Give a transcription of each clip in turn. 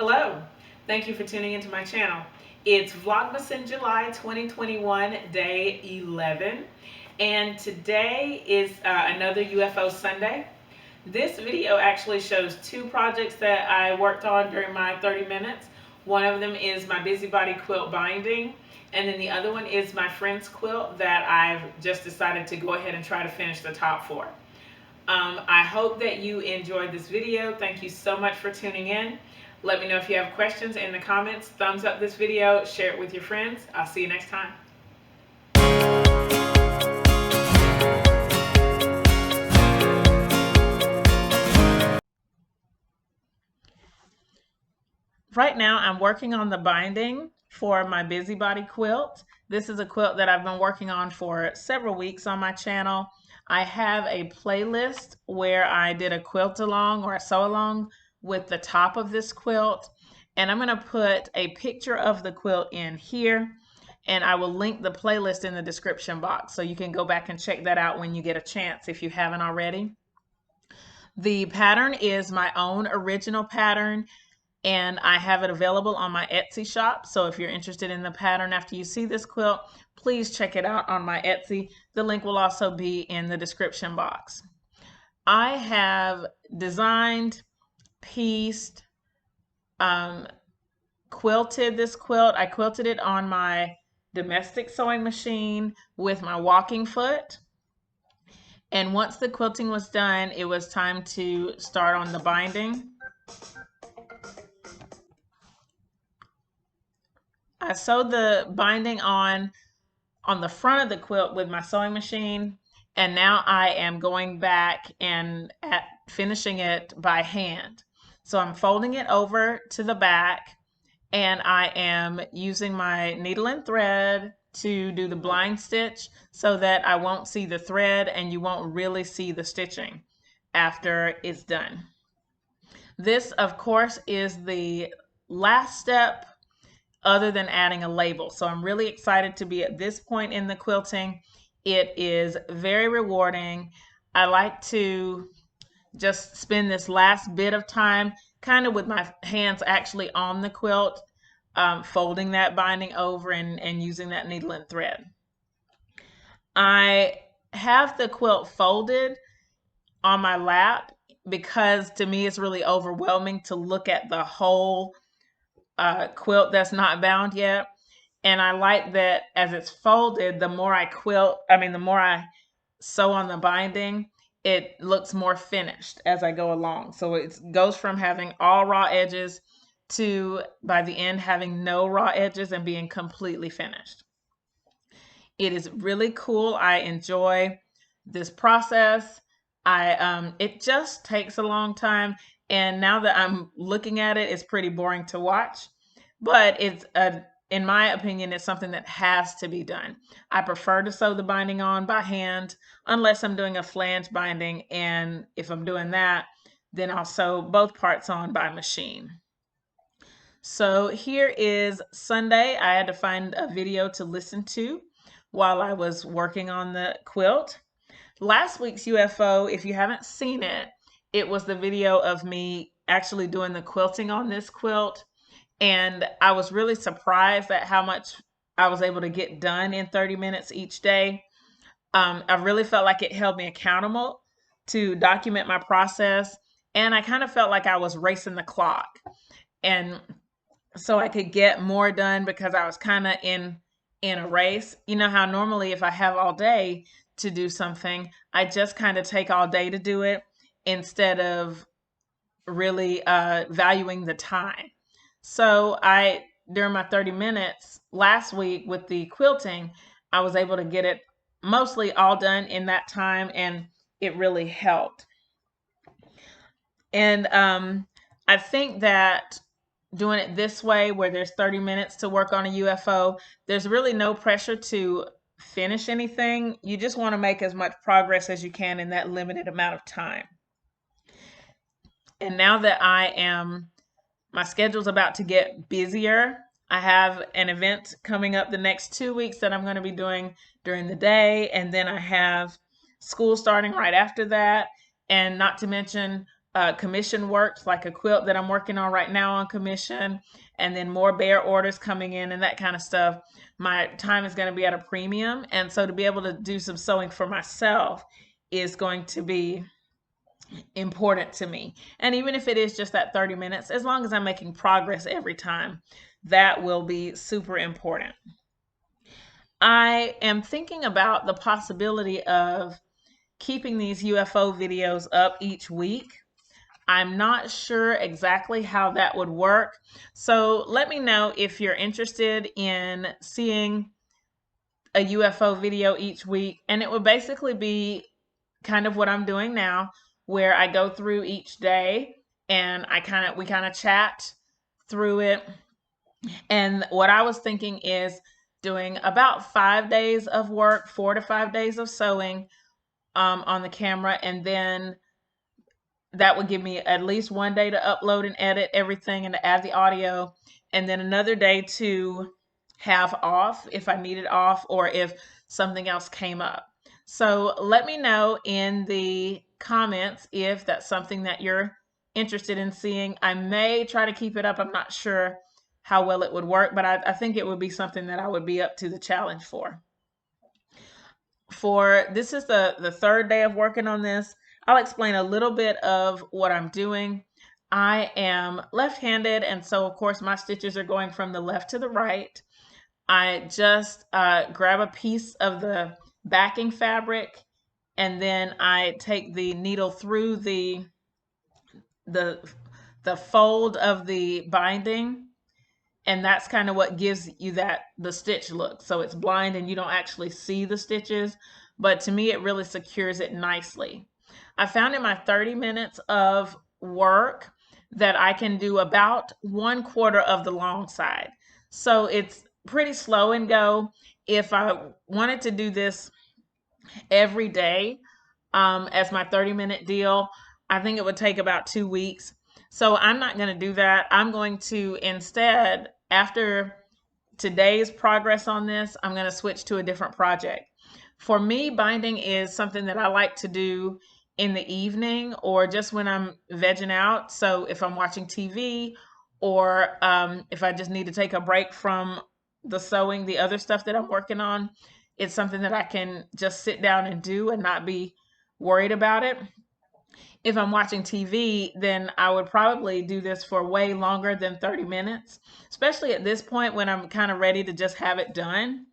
Hello, thank you for tuning into my channel. It's Vlogmas in July 2021, day 11, and today is another UFO Sunday. This video actually shows two projects that I worked on during my 30 minutes. One of them is my busybody quilt binding, and then the other one is my friend's quilt that I've just decided to go ahead and try to finish the top for. I hope that you enjoyed this video. Thank you so much for tuning in. Let me know if you have questions in the comments. Thumbs up this video, share it with your friends. I'll see you next time. Right now I'm working on the binding for my busybody quilt. This is a quilt that I've been working on for several weeks on my channel. I have a playlist where I did a quilt along or a sew along with the top of this quilt, and I'm going to put a picture of the quilt in here, and I will link the playlist in the description box so you can go back and check that out when you get a chance if you haven't already. The pattern is my own original pattern, and I have it available on my Etsy shop. So if you're interested in the pattern after you see this quilt, please check it out on my Etsy. The link will also be in the description box. I have designed, pieced, quilted this quilt. I quilted it on my domestic sewing machine with my walking foot. And once the quilting was done, it was time to start on the binding. I sewed the binding on the front of the quilt with my sewing machine, and now I am going back and finishing it by hand. So I'm folding it over to the back, and I am using my needle and thread to do the blind stitch so that I won't see the thread and you won't really see the stitching after it's done. This, of course, is the last step other than adding a label. So I'm really excited to be at this point in the quilting. It is very rewarding. I like to just spend this last bit of time kind of with my hands actually on the quilt, folding that binding over and using that needle and thread. I have the quilt folded on my lap because to me it's really overwhelming to look at the whole quilt that's not bound yet. And I like that as it's folded, the more I the more I sew on the binding, it looks more finished as I go along. So it goes from having all raw edges to by the end having no raw edges and being completely finished. It is really cool. I enjoy this process. It just takes a long time, and now that I'm looking at it, it's pretty boring to watch. But in my opinion, it's something that has to be done. I prefer to sew the binding on by hand, unless I'm doing a flange binding, and if I'm doing that, then I'll sew both parts on by machine. So here is Sunday. I had to find a video to listen to while I was working on the quilt. Last week's UFO, if you haven't seen it, it was the video of me actually doing the quilting on this quilt. And I was really surprised at how much I was able to get done in 30 minutes each day. I really felt like it held me accountable to document my process. And I kind of felt like I was racing the clock. And so I could get more done because I was kind of in a race. You know how normally if I have all day to do something, I just kind of take all day to do it instead of really valuing the time. So during my 30 minutes last week with the quilting, I was able to get it mostly all done in that time, and it really helped. And I think that doing it this way, where there's 30 minutes to work on a UFO, there's really no pressure to finish anything. You just want to make as much progress as you can in that limited amount of time. And now that my schedule's about to get busier. I have an event coming up the next 2 weeks that I'm going to be doing during the day, and then I have school starting right after that, and not to mention commission works, like a quilt that I'm working on right now on commission, and then more bare orders coming in and that kind of stuff, my time is going to be at a premium. And so to be able to do some sewing for myself is going to be important to me. And even if it is just that 30 minutes, as long as I'm making progress every time, that will be super important. I am thinking about the possibility of keeping these UFO videos up each week. I'm not sure exactly how that would work. So let me know if you're interested in seeing a UFO video each week. And it would basically be kind of what I'm doing now, where I go through each day and we kind of chat through it. And what I was thinking is doing about 5 days of work, 4 to 5 days of sewing on the camera, and then that would give me at least one day to upload and edit everything and to add the audio, and then another day to have off if I needed off or if something else came up. So let me know in the comments if that's something that you're interested in seeing. I may try to keep it up. I'm not sure how well it would work, but I think it would be something that I would be up to the challenge for. This is the third day of working on this. I'll explain a little bit of what I'm doing. I am left-handed, and so of course my stitches are going from the left to the right. I just grab a piece of the backing fabric, and then I take the needle through the fold of the binding, and that's kind of what gives you the stitch look. So it's blind and you don't actually see the stitches, but to me it really secures it nicely. I found in my 30 minutes of work that I can do about 1/4 of the long side. So it's pretty slow and go. If I wanted to do this every day as my 30-minute deal, I think it would take about 2 weeks. So I'm not going to do that. I'm going to instead, after today's progress on this, I'm going to switch to a different project. For me, binding is something that I like to do in the evening or just when I'm vegging out. So if I'm watching TV or if I just need to take a break from the sewing, the other stuff that I'm working on, it's something that I can just sit down and do and not be worried about it. If I'm watching TV, then I would probably do this for way longer than 30 minutes, especially at this point when I'm kind of ready to just have it done.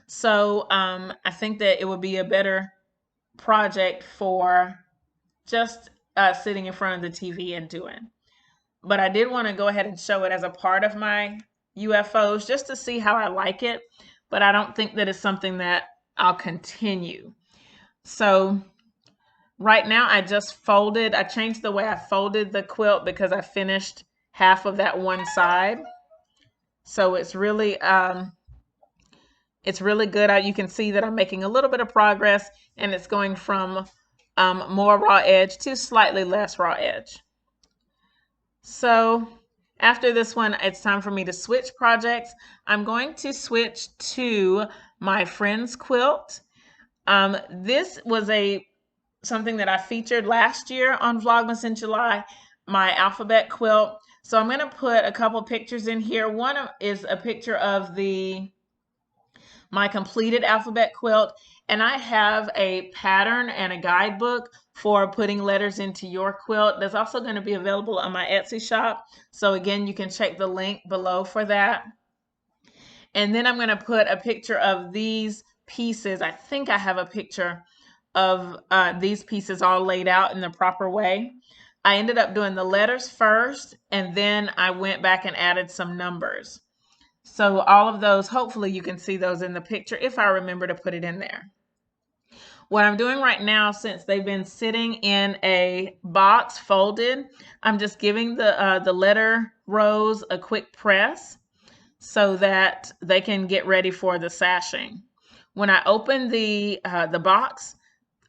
So I think that it would be a better project for just sitting in front of the TV and doing. But I did want to go ahead and show it as a part of my UFOs just to see how I like it. But I don't think that it's something that I'll continue. So right now I changed the way I folded the quilt because I finished half of that one side. So it's really good. You can see that I'm making a little bit of progress, and it's going from more raw edge to slightly less raw edge. So after this one, it's time for me to switch projects. I'm going to switch to my friend's quilt. This was something that I featured last year on Vlogmas in July, my alphabet quilt. So I'm going to put a couple pictures in here. One is a picture of my completed alphabet quilt, and I have a pattern and a guidebook for putting letters into your quilt. That's also going to be available on my Etsy shop. So again, you can check the link below for that. And then I'm going to put a picture of these pieces. I think I have a picture of these pieces all laid out in the proper way. I ended up doing the letters first, and then I went back and added some numbers. So all of those, hopefully you can see those in the picture if I remember to put it in there. What I'm doing right now, since they've been sitting in a box folded, I'm just giving the letter rows a quick press so that they can get ready for the sashing. When I opened the box,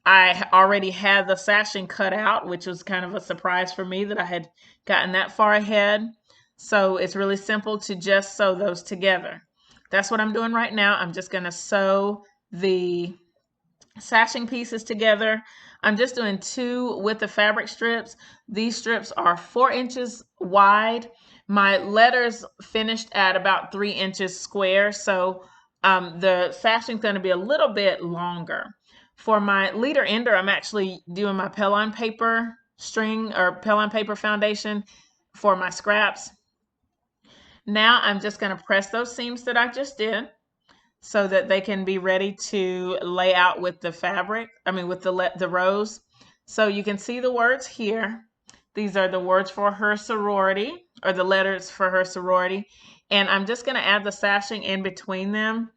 I already had the sashing cut out, which was kind of a surprise for me that I had gotten that far ahead. So it's really simple to just sew those together. That's what I'm doing right now. I'm just going to sew the sashing pieces together. I'm just doing 2 with the fabric strips. These strips are 4 inches wide. My letters finished at about 3 inches square, so the sashing is going to be a little bit longer. For my leader ender, I'm actually doing my Pellon paper string or Pellon paper foundation for my scraps. Now I'm just going to press those seams that I just did so that they can be ready to lay out with the fabric, with the rows. So you can see the words here. These are the words for her sorority, or the letters for her sorority. And I'm just going to add the sashing in between them.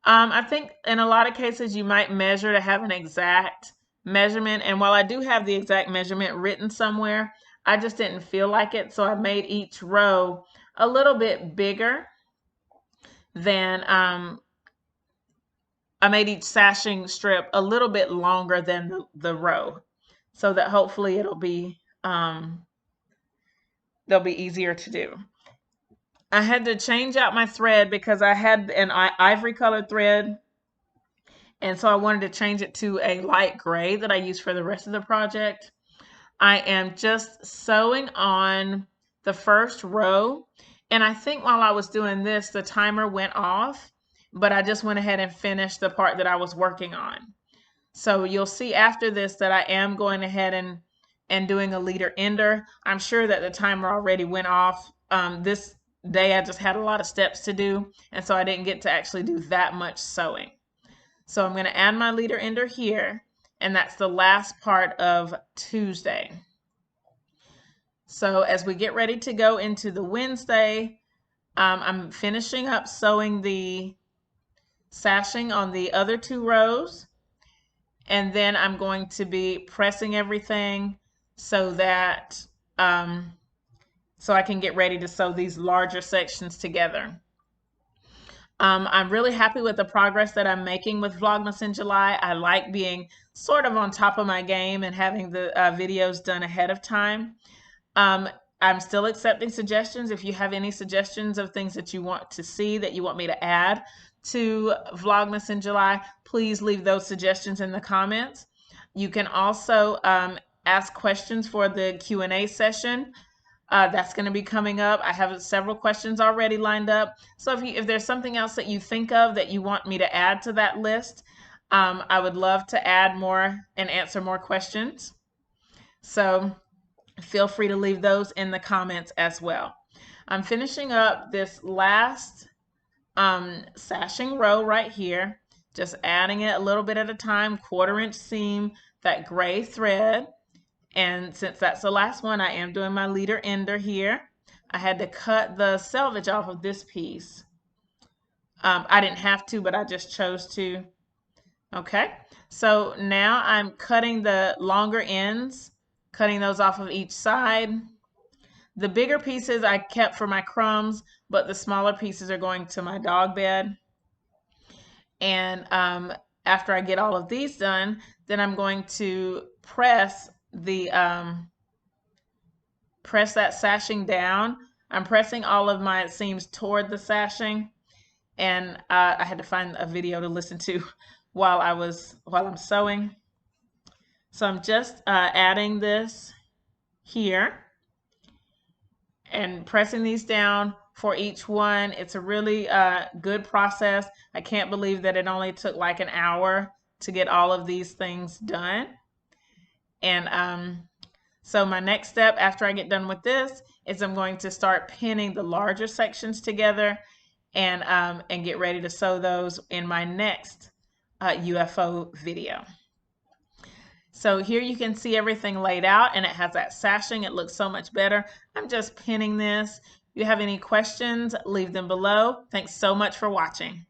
I think in a lot of cases you might measure to have an exact measurement. And while I do have the exact measurement written somewhere, I just didn't feel like it. So I made each row a little bit bigger than I made each sashing strip a little bit longer than the row, so that hopefully they'll be easier to do. I had to change out my thread because I had an ivory colored thread, and so I wanted to change it to a light gray that I use for the rest of the project. I am just sewing on the first row, and I think while I was doing this, the timer went off, but I just went ahead and finished the part that I was working on. So you'll see after this that I am going ahead and doing a leader ender. I'm sure that the timer already went off. This day I just had a lot of steps to do, and so I didn't get to actually do that much sewing. So I'm going to add my leader ender here, and that's the last part of Tuesday. So as we get ready to go into the Wednesday, I'm finishing up sewing the sashing on the other 2 rows. And then I'm going to be pressing everything so that so I can get ready to sew these larger sections together. I'm really happy with the progress that I'm making with Vlogmas in July. I like being sort of on top of my game and having the videos done ahead of time. I'm still accepting suggestions. If you have any suggestions of things that you want to see, that you want me to add to Vlogmas in July, please leave those suggestions in the comments. You can also ask questions for the Q&A session. That's going to be coming up. I have several questions already lined up. So if there's something else that you think of that you want me to add to that list, I would love to add more and answer more questions. So feel free to leave those in the comments as well. I'm finishing up this last sashing row right here, just adding it a little bit at a time, 1/4 inch seam, that gray thread. And since that's the last one, I am doing my leader ender here. I had to cut the selvage off of this piece. I didn't have to, but I just chose to. Okay, so now I'm cutting the longer ends, cutting those off of each side. The bigger pieces I kept for my crumbs, but the smaller pieces are going to my dog bed. And after I get all of these done, then I'm going to press press that sashing down. I'm pressing all of my seams toward the sashing, and I had to find a video to listen to while I'm sewing. So I'm just adding this here and pressing these down for each one. It's a really good process. I can't believe that it only took like an hour to get all of these things done. And so my next step after I get done with this is I'm going to start pinning the larger sections together and get ready to sew those in my next UFO video. So here you can see everything laid out, and it has that sashing. It looks so much better. I'm just pinning this. If you have any questions, leave them below. Thanks so much for watching.